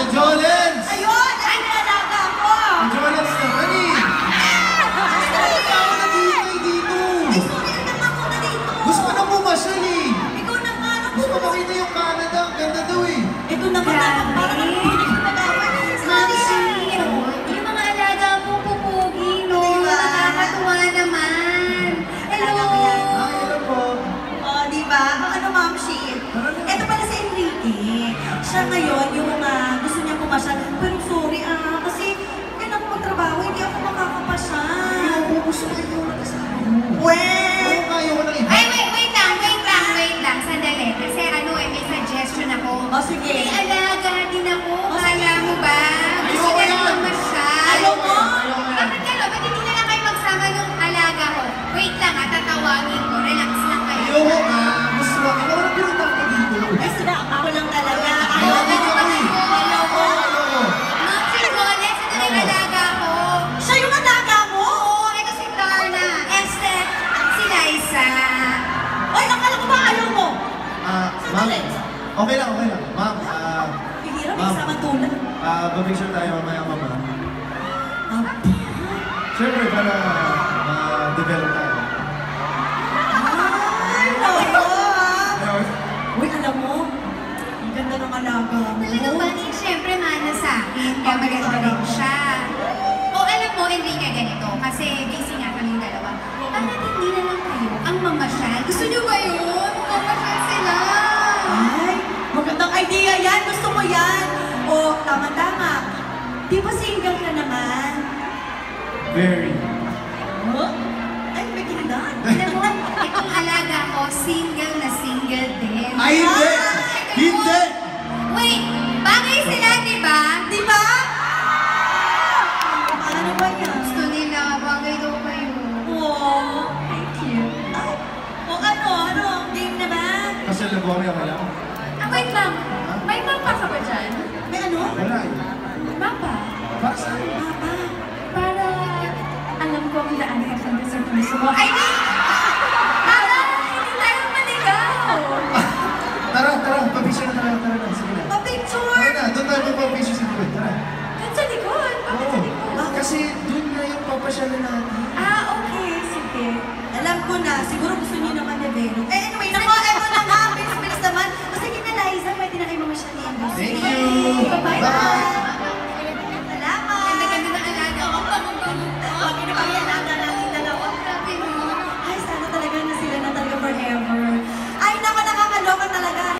Jolens! Ayun! Ay, nilalaga ako! Ang Jolens naman eh! Gusto ko na dito! Ay, sorry na naman ako na dito! Gusto ko na bumasyal eh! Ikaw naman! Gusto ko makita yung Canada, ang ganda daw eh! Ito naman naman, parang pinagpagawan niya sa akin. Yung mga alaga po pupugi, no? Nakakatuwa naman. Hello! Ay, ano po? Oh, di ba? Ano, Ma'am Shi? Ito pala si Enrique. Siya ngayon, yung gusto niya pumasyal. Pero sorry kasi kailan ako magtrabaho, hindi ako makakapasyal. Ayoko, gusto ko yung kasama mo. Well! Ayoko, ayoko ng iba. Ay, wait lang. Sandali. Kasi ano may suggestion ako. Oh, sige. May alaga din ako. Oh, Kala mo ba? Gusto Ayoko ka yan. lang masyal. Ayaw mo? Bakit gano'n? Ba't hindi na lang kayo magsama ng alaga ko? Wait lang tatawagin ko. Relax lang kayo. Ayoko nga. Gusto ko. Ikaw na pinunta ko dito. Eh, sila, ako lang talaga. Ayoko dito ako eh. Ayoko. Ayoko. Ma'am, si Jones, ito na yung alaga ko. Siya yung alaga mo? Oo, ito si Darna. Esther, si Liza. Oy, akala ko ba ayaw mo? Ma'am. Sandali. Okay lang. Ma'am, Bihira, may Ma'am. isama tulad. babicture tayo mamaya, mama. Ah, Siyempre, para ma-develop tayo. Ay, naku, Ayun. Uy, alam mo, ang ganda ng alaga mo. Talagang bali, siyempre mana sa akin. Kaya maganda rin siya. O alam mo, Enrique, ganito. Kasi busy nga kaming dalawa. Bakit hindi na lang kayo ang mamasyal? Gusto niyo ba yun? Mamasyal sila. Ay, magandang idea yan. Gusto mo yan. O, tama-tama. Di ba single ka naman? Very. Huh? Ay, may kindan. Alam mo, itong alaga ko, single na single din. Ay, hindi! Hindi! Wait, bagay sila, di ba? Di ba? Ano ba yan? Gusto nila, bagay daw kayo. Oh, thank you. Ay, o ano? Game na ba? Kasi labo kami, okay lang. Wait lang. May mapa ka ba dyan? May ano? Wala eh. Mapa? Para saan? Papa. Para alam ko kung daan ka sa puso mo. Ay, di! Para hindi tayo maligaw. Tara, pabicture na tara na. Sige na. Pa-picture! Tara na, doon tayo magpapicture sa likod. Tara. Doon sa likod. Bakit sa Oo. likod? Kasi doon na yung papasyalan natin. Okay. Sige. Alam ko na, siguro gusto niyo naman develop. Eh, anyway, nako, eto na nga, bilis-bilis naman. Kasi kina Liza, pwede na kayo mamasyal ni Enrique. Thank you! Bye-bye. Bye!